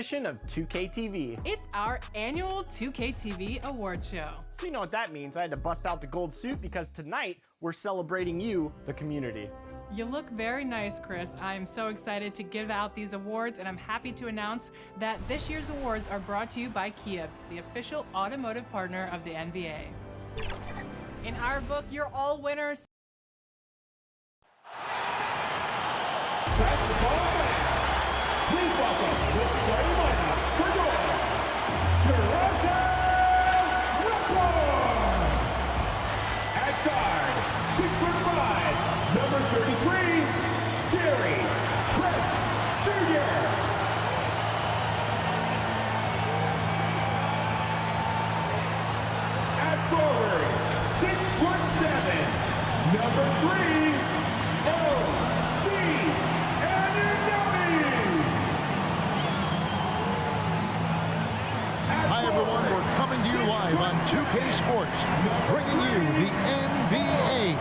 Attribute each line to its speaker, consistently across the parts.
Speaker 1: edition of 2K TV.
Speaker 2: It's our annual 2K TV award show.
Speaker 1: So you know what that means. I had to bust out the gold suit because tonight we're celebrating you, the community.
Speaker 2: You look very nice, Chris. I'm so excited to give out these awards, and I'm happy to announce that this year's awards are brought to you by Kia, the official automotive partner of the NBA. In our book, you're all winners.
Speaker 3: That's the ball. Please welcome the starting lineup for your Toronto Raptors. At guard, 6'5", number 33, Gary Trent Jr. At forward, 6'7", number 3, O.G.
Speaker 4: Hi everyone, we're coming to you live on 2K Sports, bringing you the NBA.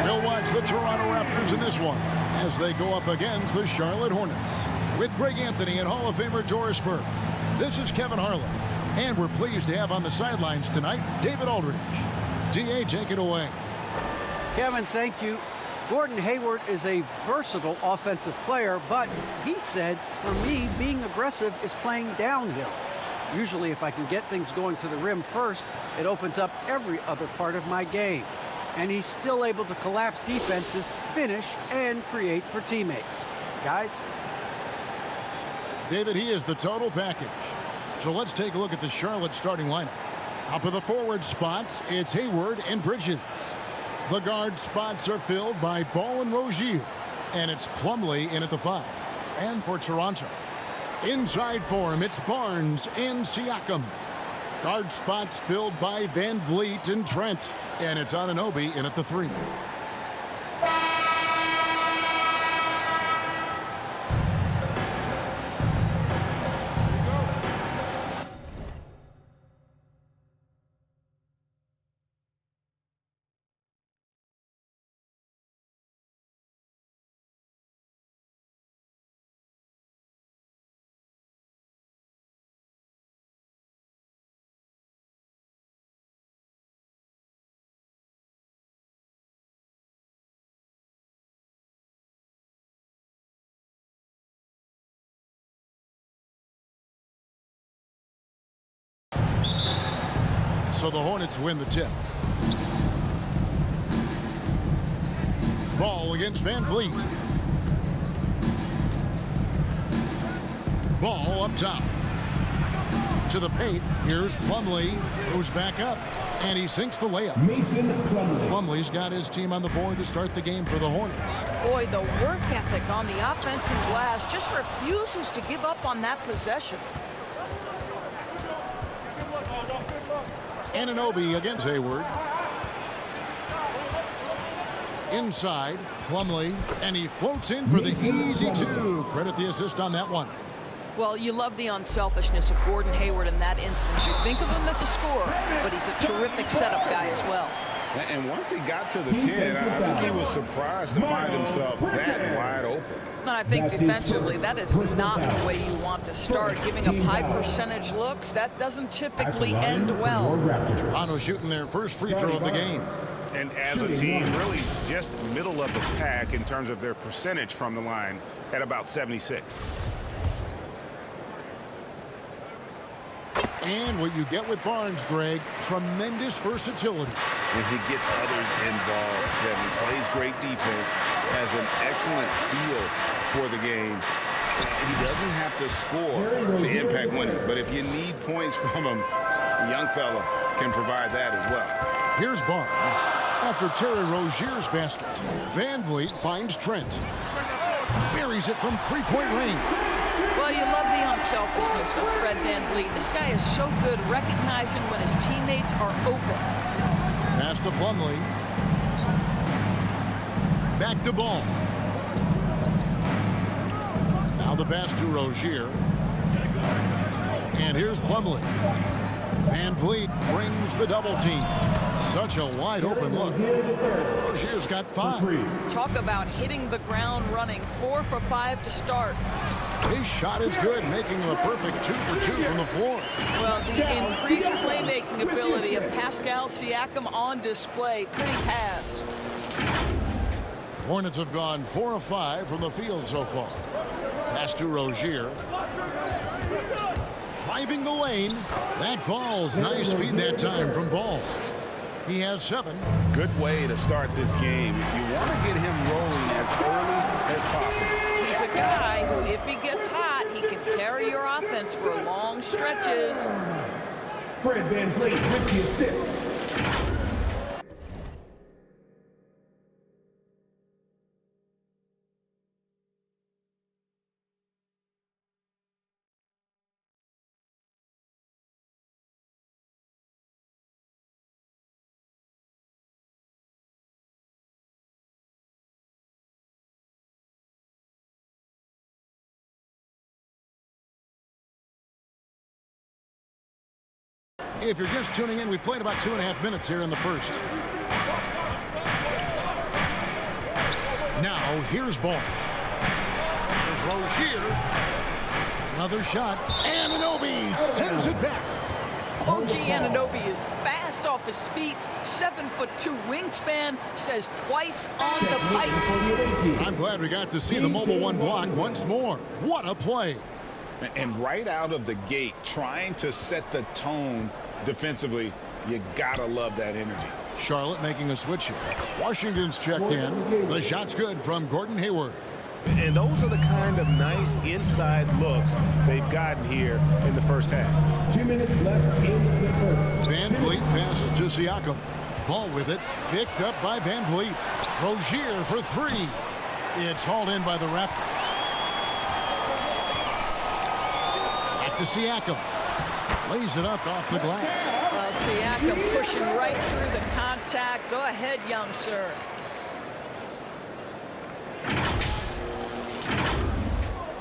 Speaker 4: We'll watch the Toronto Raptors in this one as they go up against the Charlotte Hornets. With Greg Anthony and Hall of Famer Doris Burke, this is Kevin Harlan, and we're pleased to have on the sidelines tonight David Aldridge. DA, take it away.
Speaker 5: Kevin, thank you. Gordon Hayward is a versatile offensive player, but he said, for me, being aggressive is playing downhill. Usually, if I can get things going to the rim first, it opens up every other part of my game. And he's still able to collapse defenses, finish, and create for teammates. Guys?
Speaker 4: David, he is the total package. So let's take a look at the Charlotte starting lineup. Up of the forward spots, it's Hayward and Bridges. The guard spots are filled by Ball and Rozier, and it's Plumlee in at the 5. And for Toronto, inside for him, it's Barnes and Siakam. Guard spots filled by Van Vliet and Trent, and it's Anunoby in at the 3. So the Hornets win the tip. Ball against Van Vliet. Ball up top. To the paint. Here's Plumlee. Goes back up. And he sinks the layup.
Speaker 3: Mason Plumlee.
Speaker 4: Plumlee's got his team on the board to start the game for the Hornets.
Speaker 6: Boy, the work ethic on the offensive glass just refuses to give up on that possession.
Speaker 4: Anunoby against Hayward. Inside, Plumlee, and he floats in for the easy 2. Credit the assist on that one.
Speaker 6: Well, you love the unselfishness of Gordon Hayward in that instance. You think of him as a scorer, but he's a terrific setup guy as well.
Speaker 7: And once he got to the 10, I think he was surprised to find himself that wide open.
Speaker 6: And I think defensively, that is not the way you want to start. Giving up high percentage looks, that doesn't typically end well.
Speaker 4: Toronto shooting their first free throw of the game.
Speaker 7: And as a team, really just middle of the pack in terms of their percentage from the line at about 76.
Speaker 4: And what you get with Barnes, Greg, tremendous versatility.
Speaker 7: When he gets others involved, Kevin, plays great defense, has an excellent feel for the game. He doesn't have to score to impact winning, but if you need points from him, the young fella can provide that as well.
Speaker 4: Here's Barnes. After Terry Rozier's basket, Van Vliet finds Trent. Buries it from three-point range.
Speaker 6: Well, you love the unselfishness of Fred Van Vliet. This guy is so good recognizing when his teammates are open.
Speaker 4: Pass to Plumlee. Back to Ball. Now the pass to Rozier. And here's Plumlee. Van Vliet brings the double team. Such a wide open look. Rozier's got 5.
Speaker 6: Talk about hitting the ground running. 4 for 5 to start.
Speaker 4: His shot is good, making him a perfect 2 for 2 from the floor.
Speaker 6: Well, the increased playmaking ability of Pascal Siakam on display. Pretty pass.
Speaker 4: Hornets have gone 4 of 5 from the field so far. Pass to Rozier. Driving the lane. That falls. Nice feed that time from Ball. He has 7.
Speaker 7: Good way to start this game. You want to get him rolling as early as possible.
Speaker 6: He's a guy who, if he gets hot, he can carry your offense for long stretches.
Speaker 3: Fred VanVleet with the assist.
Speaker 4: If you're just tuning in, we've played about 2.5 minutes here in the first. Now, here's Ball. Here's Rozier. Another shot. Anunoby sends it back.
Speaker 6: OG Anunoby is fast off his feet. 7'2" wingspan. Says twice on the pipe.
Speaker 4: I'm glad we got to see the mobile 1 block once more. What a play.
Speaker 7: And right out of the gate, trying to set the tone defensively, you gotta love that energy.
Speaker 4: Charlotte making a switch here. Washington's checked in. The shot's good from Gordon Hayward.
Speaker 7: And those are the kind of nice inside looks they've gotten here in the first half.
Speaker 3: 2 minutes left in the first.
Speaker 4: Van Vliet passes to Siakam. Ball with it. Picked up by Van Vliet. Rozier for 3. It's hauled in by the Raptors. Back to Siakam. Lays it up off the glass.
Speaker 6: Well, Siakam pushing right through the contact. Go ahead, young sir.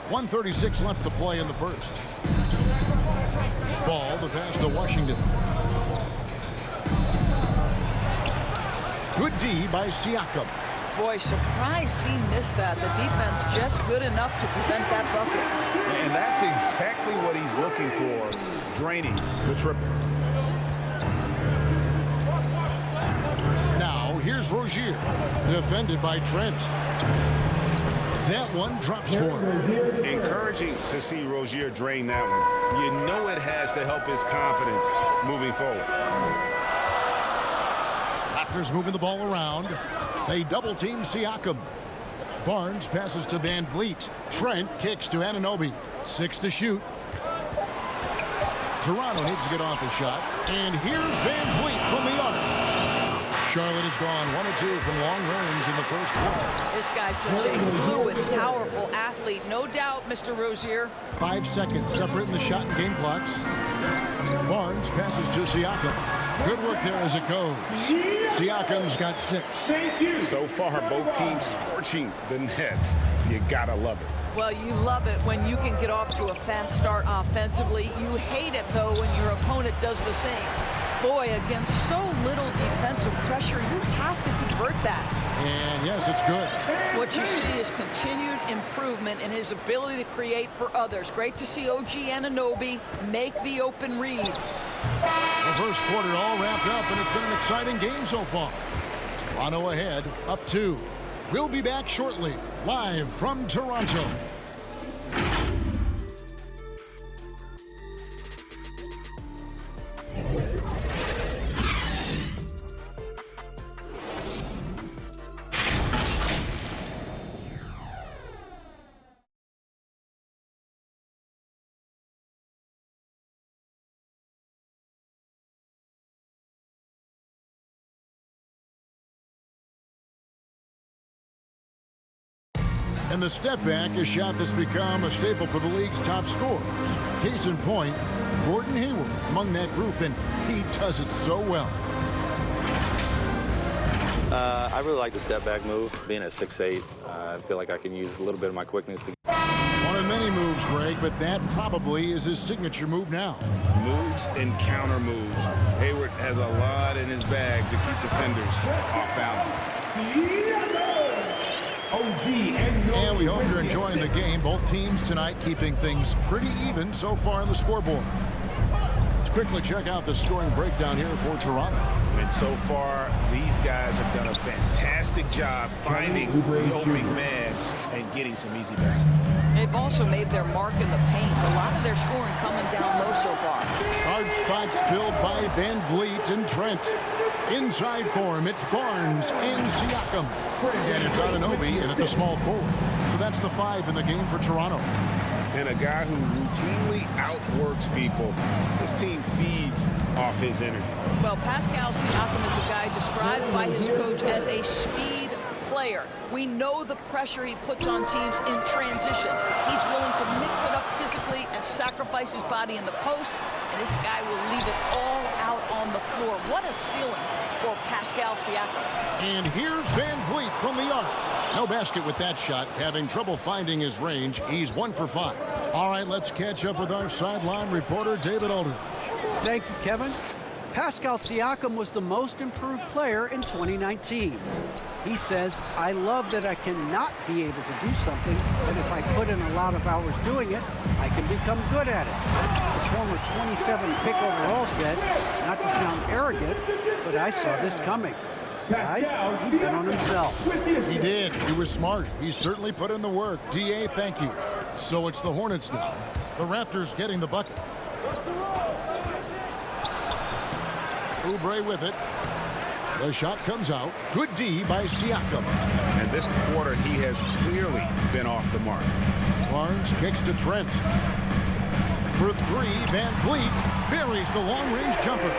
Speaker 4: .136 left to play in the first. Ball, the pass to Washington. Good D by Siakam.
Speaker 6: Boy, surprised he missed that. The defense just good enough to prevent that bucket.
Speaker 7: And that's exactly what he's looking for, draining the triple.
Speaker 4: Now, here's Rozier, defended by Trent. That one drops for him.
Speaker 7: Encouraging to see Rozier drain that one. You know it has to help his confidence moving forward.
Speaker 4: Raptors moving the ball around. They double-team Siakam. Barnes passes to Van Vliet. Trent kicks to Anunoby. 6 to shoot. Toronto needs to get off a shot. And here's Van Vliet from the arc. Charlotte has gone 1 of 2 from long range in the first quarter.
Speaker 6: This guy's such a fluid, powerful athlete. No doubt, Mr. Rozier.
Speaker 4: 5 seconds separating the shot and game clocks. Barnes passes to Siakam. Good work there as it goes. Siakam's got 6.
Speaker 7: So far, both teams scorching the Nets. You gotta love it.
Speaker 6: Well, you love it when you can get off to a fast start offensively. You hate it, though, when your opponent does the same. Boy, against so little defensive pressure, you have to convert that.
Speaker 4: And yes, it's good.
Speaker 6: What you see is continued improvement in his ability to create for others. Great to see OG Anunoby make the open read.
Speaker 4: The first quarter all wrapped up, and it's been an exciting game so far. Toronto ahead, up 2. We'll be back shortly, live from Toronto. And the step back, a shot that's become a staple for the league's top scorers. Case in point, Gordon Hayward among that group, and he does it so well.
Speaker 8: I really like the step back move. Being at 6'8", I feel like I can use a little bit of my quickness to.
Speaker 4: On a many moves, Greg, but that probably is his signature move now.
Speaker 7: Moves and counter moves. Hayward has a lot in his bag to keep defenders off balance.
Speaker 4: And we hope you're enjoying the game. Both teams tonight keeping things pretty even so far on the scoreboard. Let's quickly check out the scoring breakdown here for Toronto.
Speaker 7: And so far, these guys have done a fantastic job finding the opening man and getting some easy baskets.
Speaker 6: They've also made their mark in the paint. A lot of their scoring coming down low so far.
Speaker 4: Hard spots filled by Van Vliet and Trent. Inside for him, it's Barnes and Siakam. And it's Anunoby in at the small forward. So that's the 5 in the game for Toronto.
Speaker 7: And a guy who routinely outworks people. This team feeds off his energy.
Speaker 6: Well, Pascal Siakam is a guy described by his coach as a speed player. We know the pressure he puts on teams in transition. He's willing to mix it up physically and sacrifice his body in the post, and this guy will leave it all out on the floor. What a ceiling for Pascal Siakam.
Speaker 4: And here's Van Vliet from the arc. No basket with that shot. Having trouble finding his range. He's 1 for 5. All right, let's catch up with our sideline reporter, David Aldridge.
Speaker 5: Thank you, Kevin. Pascal Siakam was the most improved player in 2019. He says, I love that I cannot be able to do something, but if I put in a lot of hours doing it, I can become good at it. The former 27 pick overall said, not to sound arrogant, but I saw this coming. Guys, he bet on himself.
Speaker 4: He did. He was smart. He certainly put in the work. D.A., thank you. So it's the Hornets now. The Raptors getting the bucket. Oubre with it. The shot comes out. Good D by Siakam.
Speaker 7: And this quarter, he has clearly been off the mark.
Speaker 4: Barnes kicks to Trent. For 3, Van Vliet buries the long-range jumper.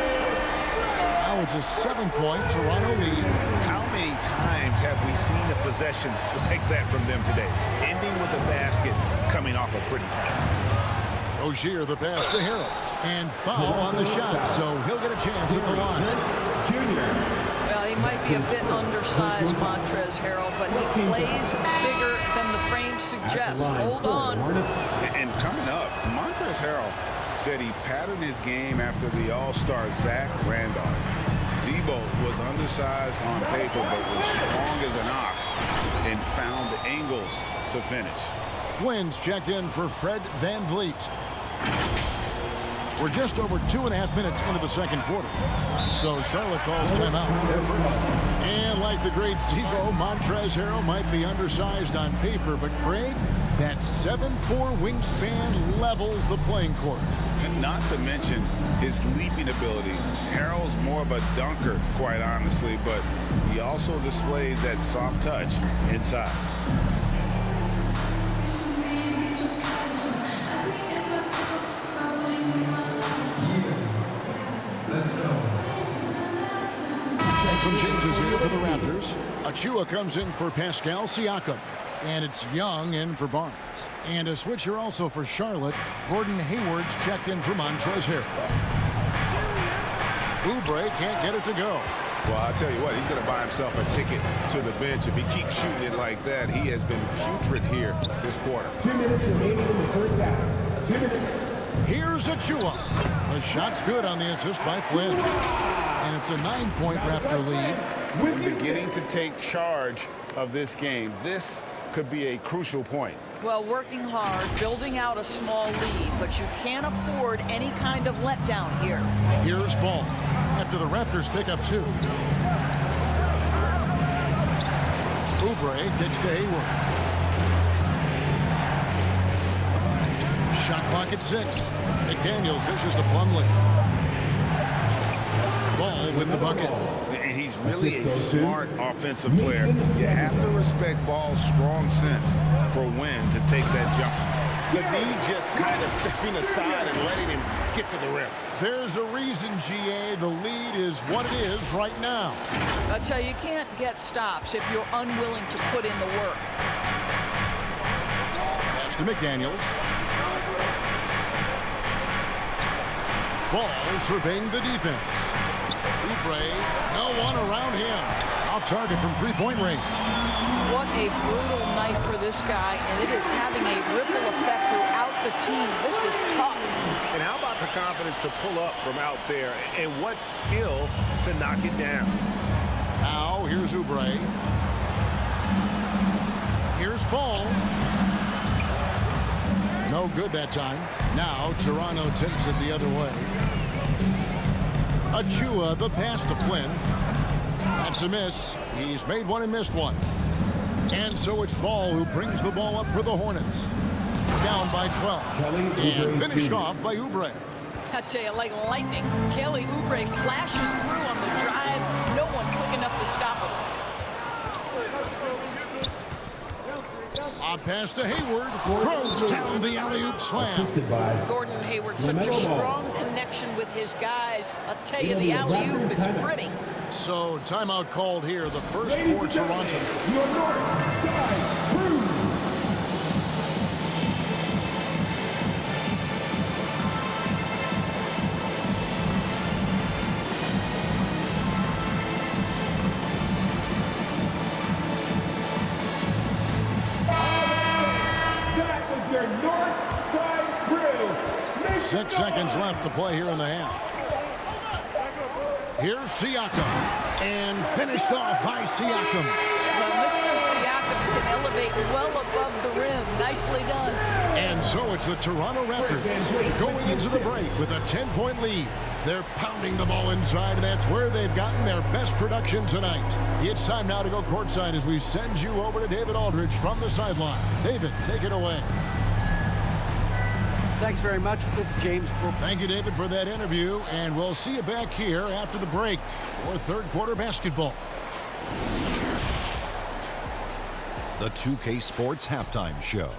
Speaker 4: Now it's a 7-point Toronto lead.
Speaker 7: How many times have we seen a possession like that from them today? Ending with a basket coming off a pretty pass.
Speaker 4: Rozier the pass to Harrell. And foul on the shot, so he'll get a chance at the line.
Speaker 6: Well, he might be a bit undersized, Montrezl Harrell, but he plays bigger than the frame suggests. Hold on.
Speaker 7: And coming up, Montrezl Harrell said he patterned his game after the All-Star Zach Randolph. Zebo was undersized on paper, but was strong as an ox and found the angles to finish.
Speaker 4: Flynn's checked in for Fred Van Vliet. We're just over 2.5 minutes into the second quarter. So Charlotte calls timeout. And like the great Zebo, Montrezl Harrell might be undersized on paper, but Craig, that 7'4" wingspan levels the playing court.
Speaker 7: And not to mention his leaping ability. Harrell's more of a dunker, quite honestly, but he also displays that soft touch inside.
Speaker 4: Some changes here for the Raptors. Achua comes in for Pascal Siakam. And it's Young in for Barnes. And a switcher also for Charlotte. Gordon Hayward's checked in for Montrezl Harrell. Oubre can't get it to go.
Speaker 7: Well, I'll tell you what, he's going to buy himself a ticket to the bench. If he keeps shooting it like that, he has been putrid here this quarter.
Speaker 3: 2 minutes remaining in the first half. 2 minutes.
Speaker 4: Here's Achua. The shot's good on the assist by Flynn. And it's a 9-point Raptor lead.
Speaker 7: We're beginning to take charge of this game. This could be a crucial point.
Speaker 6: Well, working hard, building out a small lead, but you can't afford any kind of letdown here.
Speaker 4: Here's Ball after the Raptors pick up 2. Oubre kicks to Hayward. Shot clock at 6. McDaniels dishes to Plumlee. Ball with the bucket.
Speaker 7: And he's really a smart offensive player. You have to respect Ball's strong sense for when to take that jump. The knee just kind of stepping aside and letting him get to the rim.
Speaker 4: There's a reason, GA, the lead is what it is right now.
Speaker 6: I tell you, you can't get stops if you're unwilling to put in the work.
Speaker 4: Pass to McDaniels. Ball surveying the defense. Oubre, no one around him. off target from three-point range.
Speaker 6: What a brutal night for this guy, and it is having a ripple effect throughout the team. This is tough.
Speaker 7: And how about the confidence to pull up from out there, and what skill to knock it down.
Speaker 4: Now, here's Oubre. Here's Ball. No good that time. Now, Toronto takes it the other way. Achua, the pass to Flynn. That's a miss. He's made one and missed one. And so it's Ball who brings the ball up for the Hornets. Down by 12. And finished off by Oubre.
Speaker 6: I tell you, like lightning, Kelly Oubre flashes through on the drive. No one quick enough to stop him.
Speaker 4: A pass to Hayward. Throws down the alley-oop slam.
Speaker 6: Gordon Hayward, such a strong connection with his guys. I'll tell you, the alley-oop is pretty.
Speaker 4: So, timeout called here, the first for Toronto.
Speaker 3: Your north side crew. That was your north side crew. Make
Speaker 4: 6 seconds left to play here in the half. Here's Siakam. And finished off by Siakam.
Speaker 6: Well, Mr. Siakam can elevate well above the rim. Nicely done.
Speaker 4: And so it's the Toronto Raptors going into the break with a 10-point lead. They're pounding the ball inside, and that's where they've gotten their best production tonight. It's time now to go courtside as we send you over to David Aldridge from the sideline. David, take it away.
Speaker 5: Thanks very much, James.
Speaker 4: Thank you, David, for that interview, and we'll see you back here after the break for third quarter basketball.
Speaker 8: The 2K Sports Halftime Show.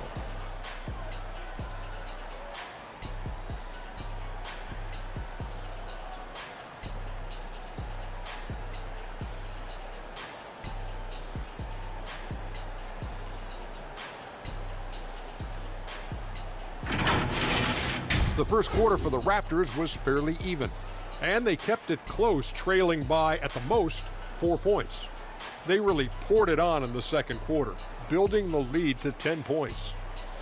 Speaker 9: The first quarter for the Raptors was fairly even, and they kept it close, trailing by, at the most, 4 points. They really poured it on in the second quarter, building the lead to 10 points.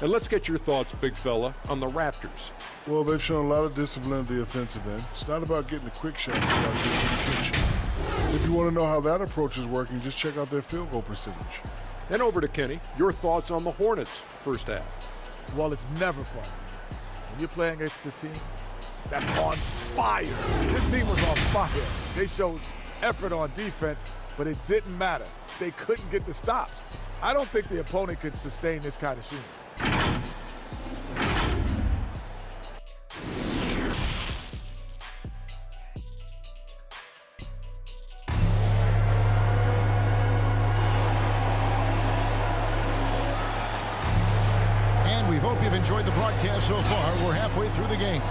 Speaker 9: And let's get your thoughts, big fella, on the Raptors.
Speaker 10: Well, they've shown a lot of discipline at the offensive end. It's not about getting the quick shots, it's about getting the good shots. If you want to know how that approach is working, just check out their field goal percentage.
Speaker 9: And over to Kenny, your thoughts on the Hornets' first half.
Speaker 11: Well, it's never fun. When you're playing against a team that's on fire. This team was on fire. They showed effort on defense, but it didn't matter. They couldn't get the stops. I don't think the opponent could sustain this kind of shooting.
Speaker 4: And we hope you've enjoyed the broadcast so far. We're halfway through the game.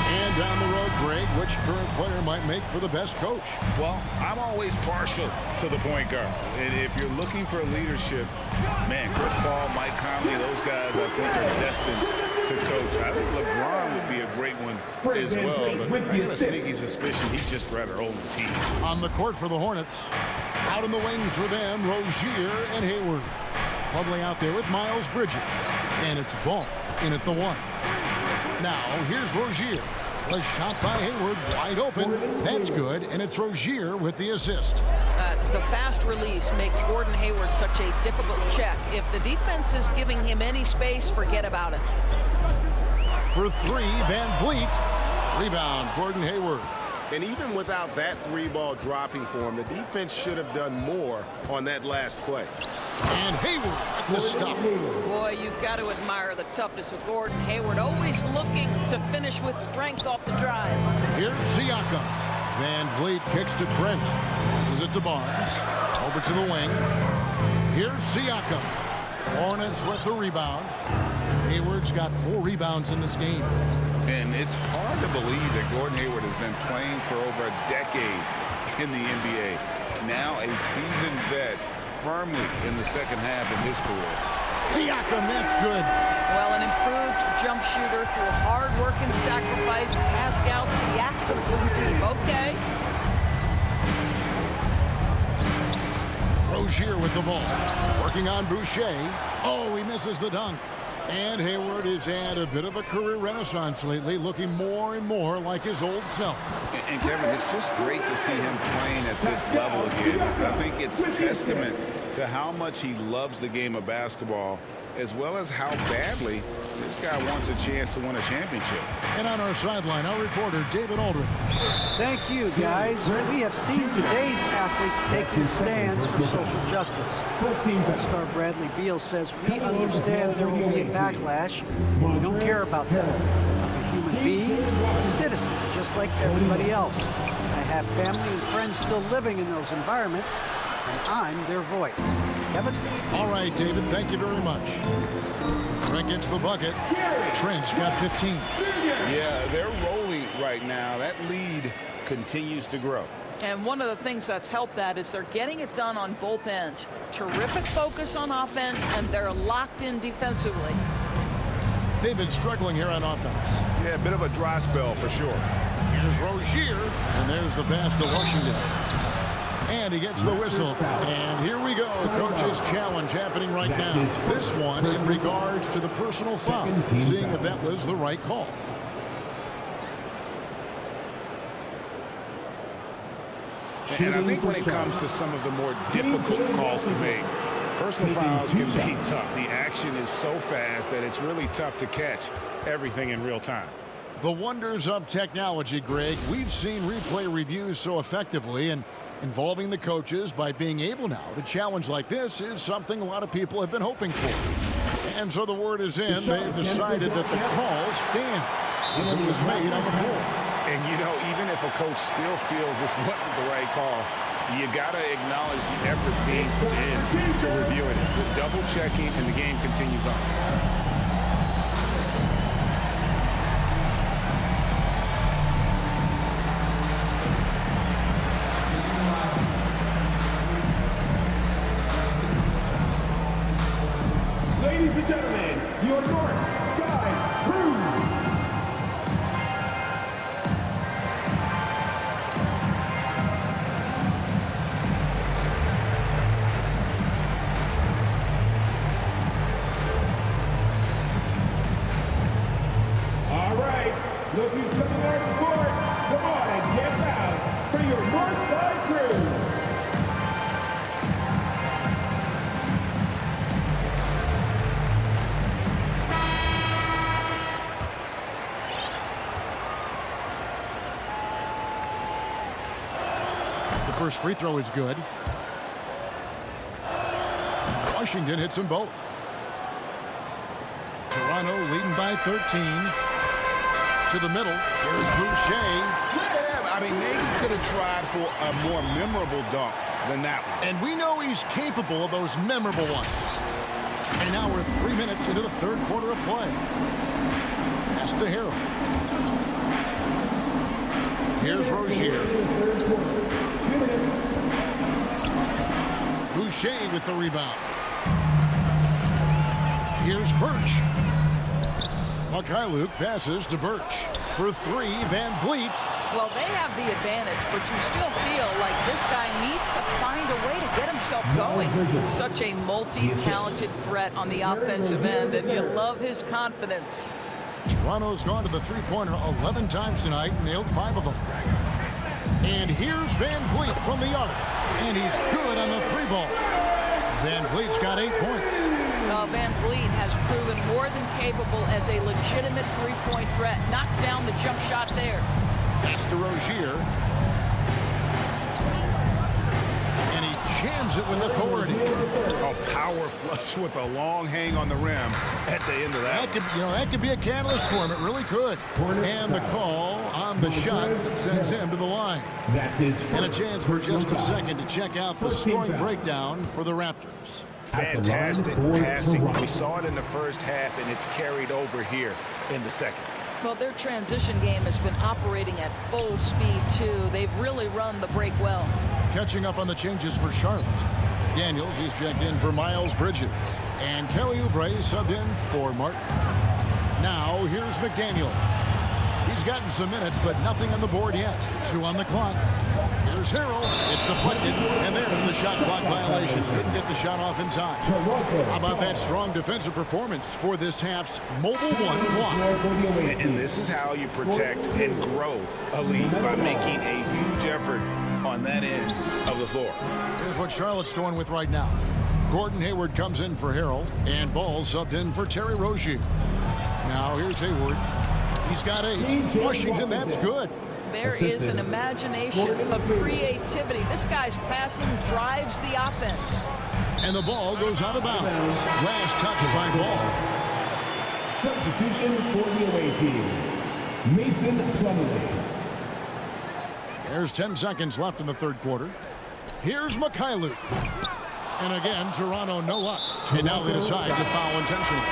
Speaker 4: And down the road, Greg, which current player might make for the best coach?
Speaker 7: Well, I'm always partial to the point guard. And if you're looking for leadership, man, Chris Paul, Mike Conley, those guys I think are destined to coach. I think LeBron would be a great one as well, but I have a sneaky suspicion he'd just rather own the team.
Speaker 4: On the court for the Hornets. Out in the wings for them, Rozier and Hayward. Puddling out there with Miles Bridges. And it's Ball in at the one. Now, here's Rozier. A shot by Hayward, wide open. That's good, and it's Rozier with the assist.
Speaker 6: The fast release makes Gordon Hayward such a difficult check. If the defense is giving him any space, forget about it.
Speaker 4: For three, Van Vliet. Rebound, Gordon Hayward.
Speaker 7: And even without that three ball dropping for him, the defense should have done more on that last play.
Speaker 4: And Hayward at the stuff.
Speaker 6: Boy, you've got to admire the toughness of Gordon Hayward, always looking to finish with strength off the drive.
Speaker 4: Here's Siakam. Van Vliet kicks to Trent. Passes it to Barnes. Over to the wing. Here's Siakam. Hornets with the rebound. Hayward's got 4 rebounds in this game.
Speaker 7: And it's hard to believe that Gordon Hayward has been playing for over a decade in the NBA. Now a seasoned vet, firmly in the second half of his career.
Speaker 4: Siakam, that's good.
Speaker 6: Well, an improved jump shooter through hard work and sacrifice. Pascal Siakam from deep. Okay.
Speaker 4: Rozier with the ball. Working on Boucher. Oh, he misses the dunk. And Hayward has had a bit of a career renaissance lately, looking more and more like his old self.
Speaker 7: And Kevin, it's just great to see him playing at this level again. I think it's testament to how much he loves the game of basketball, as well as how badly this guy wants a chance to win a championship.
Speaker 4: And on our sideline, our reporter, David Aldridge.
Speaker 5: Thank you, guys. We have seen today's athletes taking stands for social justice. All-star Bradley Beal says, we understand there will be a backlash. We don't care about that. I'm a human being, a citizen, just like everybody else. I have family and friends still living in those environments, and I'm their voice. Kevin?
Speaker 4: All right, David, thank you very much. Trent gets the bucket. Trent's got 15.
Speaker 7: Yeah, they're rolling right now. That lead continues to grow.
Speaker 6: And one of the things that's helped that is they're getting it done on both ends. Terrific focus on offense, and they're locked in defensively.
Speaker 4: They've been struggling here on offense.
Speaker 7: Yeah, a bit of a dry spell for sure.
Speaker 4: Here's Rozier, and there's the pass to Washington. And he gets the whistle. And here we go. Coach's challenge happening right now. This one in regards to the personal foul, seeing if that was the right call.
Speaker 7: And I think when it comes to some of the more difficult calls to make, personal fouls can be tough. The action is so fast that it's really tough to catch everything in real time.
Speaker 4: The wonders of technology, Greg. We've seen replay reviews so effectively, and involving the coaches by being able now to challenge like this is something a lot of people have been hoping for. And so the word is in. They've decided that the call stands as it was made on the floor.
Speaker 7: And, you know, even if a coach still feels this wasn't the right call, you got to acknowledge the effort being put in to review it. The double checking, and the game continues on.
Speaker 3: Ladies and gentlemen, your North Side Crew. All right, look who's coming out of court. Come on and get out for your North Side Crew.
Speaker 4: First free throw is good. Washington hits them both. Toronto leading by 13. To the middle. Here's Boucher.
Speaker 7: Yeah, I mean, maybe could have tried for a more memorable dunk than that one.
Speaker 4: And we know he's capable of those memorable ones. And now we're 3 minutes into the third quarter of play. Pass to Harold. Here's Rozier. Boucher with the rebound. Here's Birch. Luke passes to Birch. For three, Van Vliet.
Speaker 6: Well, they have the advantage, but you still feel like this guy needs to find a way to get himself going. Such a multi-talented threat on the offensive end, and you love his confidence.
Speaker 4: Toronto's gone to the three-pointer 11 times tonight and nailed 5 of them. And here's Van Vliet from the arc. And he's good on the three ball. Van Vliet's got 8 points.
Speaker 6: Van Vliet has proven more than capable as a legitimate three-point threat. Knocks down the jump shot there.
Speaker 4: Pass to Rozier. And he jams it with authority.
Speaker 7: A power flush with a long hang on the rim at the end of that.
Speaker 4: That could be a catalyst for him. It really could. And the call on the shot sends him to the line. And a chance for just a second to check out the scoring breakdown for the Raptors.
Speaker 7: Fantastic passing. We saw it in the first half, and it's carried over here in the second.
Speaker 6: Well, their transition game has been operating at full speed, too. They've really run the break well.
Speaker 4: Catching up on the changes for Charlotte. Daniels, he's checked in for Miles Bridges. And Kelly Oubre subbed in for Martin. Now, here's McDaniels. He's gotten some minutes, but nothing on the board yet. 2 on the clock. Here's Harrell. It's deflected, and there's the shot clock violation. Didn't get the shot off in time. How about that strong defensive performance for this half's mobile one block?
Speaker 7: And this is how you protect and grow a lead, by making a huge effort on that end of the floor.
Speaker 4: Here's what Charlotte's going with right now. Gordon Hayward comes in for Harrell, and Ball subbed in for Terry Rozier. Now here's Hayward. He's got 8. Washington, that's good.
Speaker 6: There is an imagination, a creativity. This guy's passing drives the offense.
Speaker 4: And the ball goes out of bounds. Last touch by Ball.
Speaker 3: Substitution for the away team. Mason Plumlee.
Speaker 4: There's 10 seconds left in the third quarter. Here's Mikhailuk. And again, Toronto no luck. And now they decide to foul intentionally.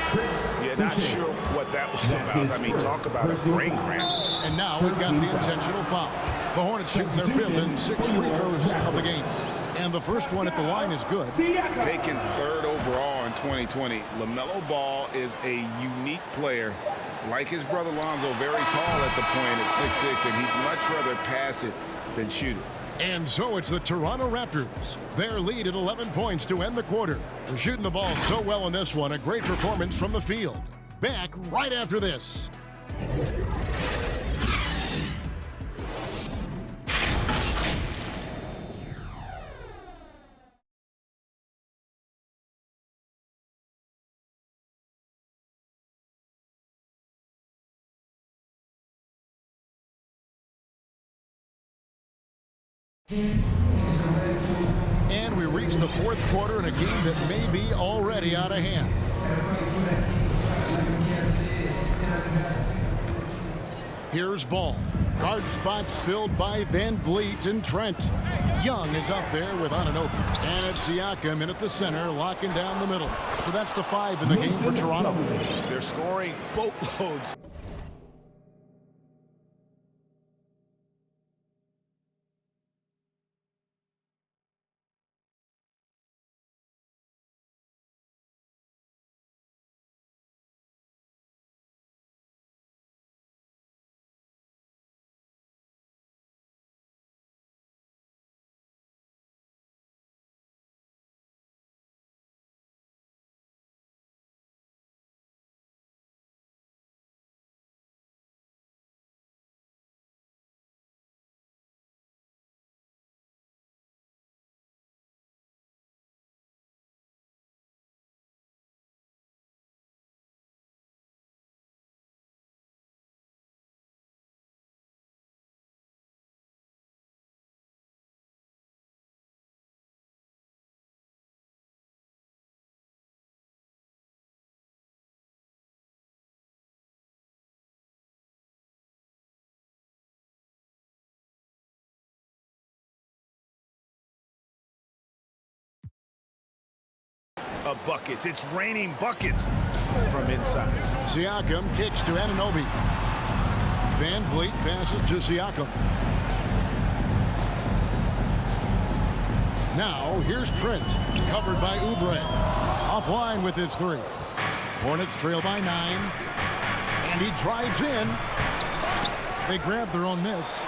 Speaker 7: Yeah, not sure what that was about. I mean, talk about a brain cramp.
Speaker 4: And now we've got the intentional foul. The Hornets shooting their 5th and 6th free throws of the game. And the first one at the line is good.
Speaker 7: Taken 3rd overall in 2020, LaMelo Ball is a unique player. Like his brother Lonzo, very tall at the point at 6'6", and he'd much rather pass it than shoot it.
Speaker 4: And so it's the Toronto Raptors. Their lead at 11 points to end the quarter. They're shooting the ball so well in this one. A great performance from the field. Back right after this. And we reach the fourth quarter in a game that may be already out of hand. Here's Ball. Guard spots filled by Van Vliet and Trent. Young is up there with Anunoby. And it's Siakam in at the center, locking down the middle. So that's the 5 in the game for Toronto.
Speaker 7: They're scoring boatloads. Of buckets. It's raining buckets from inside.
Speaker 4: Siakam kicks to Anunoby. Van Vliet passes to Siakam. Now here's Trent, covered by Oubre. Offline with his 3. Hornets trail by 9. And he drives in. They grab their own miss.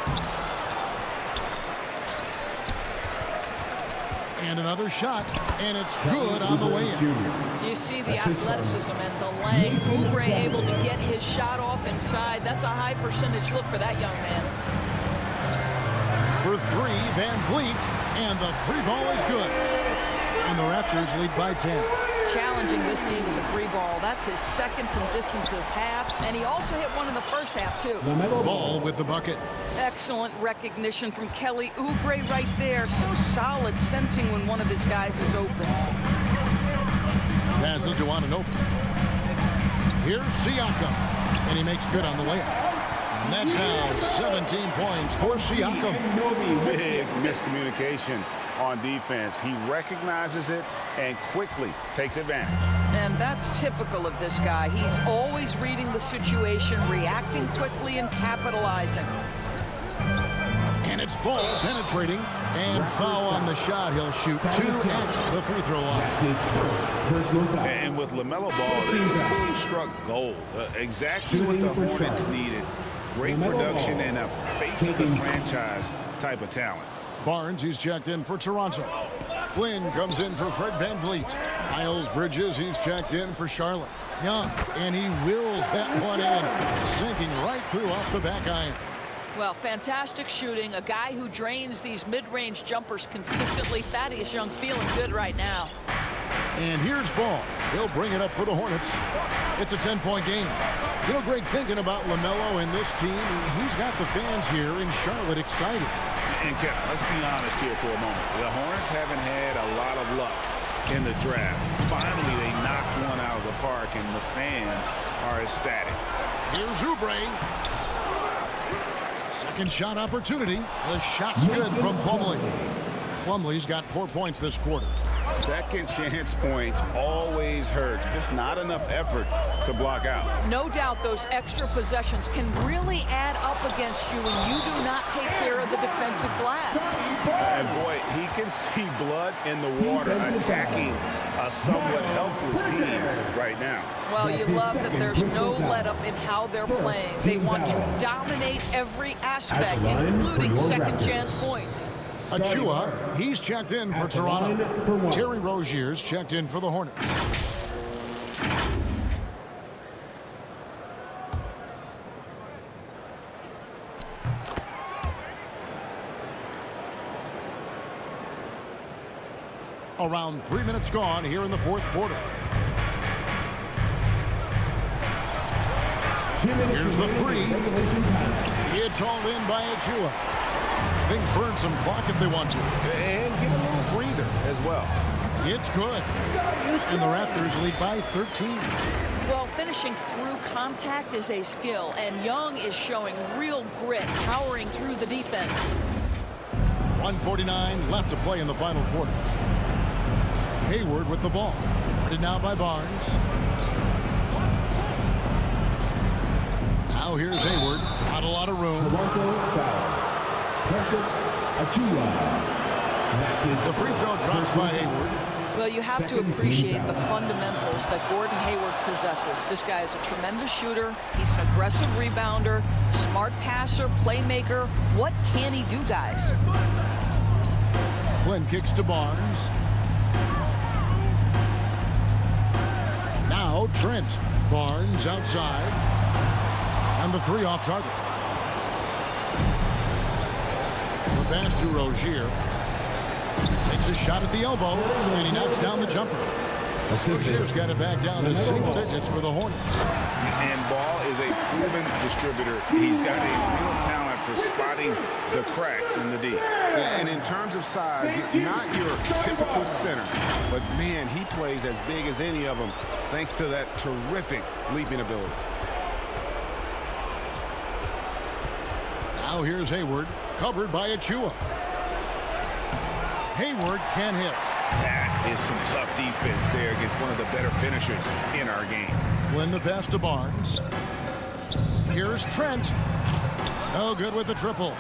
Speaker 4: And another shot, and it's good on the way in.
Speaker 6: You see the athleticism and the length. Oubre able to get his shot off inside. That's a high percentage look for that young man.
Speaker 4: For 3, Van Vliet, and the 3 ball is good. And the Raptors lead by 10.
Speaker 6: Challenging this D with the 3 ball. That's his 2nd from distance this half. And he also hit one in the first half, too.
Speaker 4: Ball with the bucket.
Speaker 6: Excellent recognition from Kelly Oubre right there. So solid, sensing when one of his guys is open.
Speaker 4: Passes to Anunoby. Here's Siakam. And he makes good on the layup. And that's now 17 points for Siakam.
Speaker 7: Big miscommunication on defense. He recognizes it and quickly takes advantage.
Speaker 6: And that's typical of this guy. He's always reading the situation, reacting quickly, and capitalizing.
Speaker 4: And it's Ball penetrating, and foul on the shot. He'll shoot 2 at the free throw line.
Speaker 7: And with LaMelo Ball, this team struck gold. Exactly what the Hornets needed. Great production and a face of the franchise type of talent.
Speaker 4: Barnes, he's checked in for Toronto. Flynn comes in for Fred VanVleet. Miles Bridges, he's checked in for Charlotte. Young, and he wills that one in, sinking right through off the back iron.
Speaker 6: Well, fantastic shooting. A guy who drains these mid-range jumpers consistently. Thaddeus Young feeling good right now.
Speaker 4: And here's Ball. He'll bring it up for the Hornets. It's a 10-point game. You know, Greg, thinking about LaMelo and this team, he's got the fans here in Charlotte excited.
Speaker 7: And Kevin, let's be honest here for a moment. The Hornets haven't had a lot of luck in the draft. Finally, they knocked one out of the park, and the fans are ecstatic.
Speaker 4: Here's Oubre. Second shot opportunity. The shot's good from Plumlee. Plumlee's got 4 points this quarter.
Speaker 7: Second chance points always hurt. Just not enough effort to block out.
Speaker 6: No doubt those extra possessions can really add up against you when you do not take care of the defensive glass.
Speaker 7: And boy, he can see blood in the water attacking a somewhat helpless team right now.
Speaker 6: Well, you love that there's no let-up in how they're playing. They want to dominate every aspect, including second chance points.
Speaker 4: Achua, he's checked in for Toronto. Terry Rozier's checked in for the Hornets. Around 3 minutes gone here in the fourth quarter. Here's the three. It's all in by Achua. They can burn some clock if they want to.
Speaker 7: And get a little breather as well.
Speaker 4: It's good. And the Raptors lead by 13.
Speaker 6: Well, finishing through contact is a skill, and Young is showing real grit, powering through the defense.
Speaker 4: 1:49 left to play in the final quarter. Hayward with the ball. Guarded now by Barnes. Now here's Hayward. Not a lot of room. The free throw drops by Hayward.
Speaker 6: Well, you have to appreciate the fundamentals that Gordon Hayward possesses. This guy is a tremendous shooter. He's an aggressive rebounder, smart passer, playmaker. What can he do, guys?
Speaker 4: Flynn kicks to Barnes. Now Trent. Barnes outside. And the three off target. The pass to Rozier. Takes a shot at the elbow, and he knocks down the jumper. Rozier's got it back down to single digits for the Hornets.
Speaker 7: And Ball is a proven distributor. He's got a real talent for spotting the cracks in the D. And in terms of size, not your typical center, but man, he plays as big as any of them thanks to that terrific leaping ability.
Speaker 4: Now here's Hayward, covered by Achua. Hayward can hit.
Speaker 7: That is some tough defense there against one of the better finishers in our game.
Speaker 4: Flynn the pass to Barnes. Here's Trent. No good with the triple.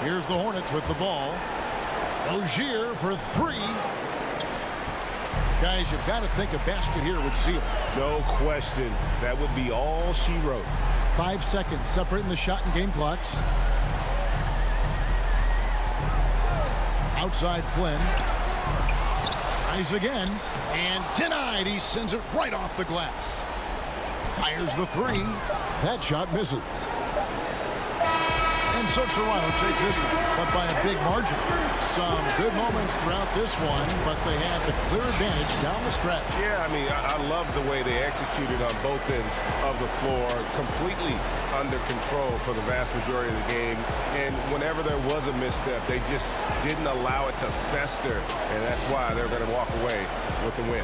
Speaker 4: Here's the Hornets with the ball. Rozier for three. Guys, you've got to think a basket here would seal it.
Speaker 7: No question. That would be all she wrote.
Speaker 4: 5 seconds separating the shot and game clocks. Outside Flynn. Tries again. And denied. He sends it right off the glass. Fires the three. That shot misses. And so Toronto takes this one, but by a big margin. Some good moments throughout this one, but they had the clear advantage down the stretch.
Speaker 7: Yeah, I mean, I love the way they executed on both ends of the floor, completely under control for the vast majority of the game. And whenever there was a misstep, they just didn't allow it to fester, and that's why they're going to walk away with the win.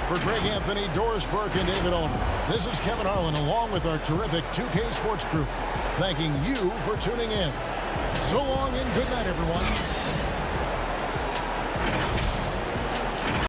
Speaker 4: For Greg Anthony, Doris Burke, and David Ulmer, this is Kevin Harlan along with our terrific 2K Sports crew, thanking you for tuning in. So long and good night, everyone.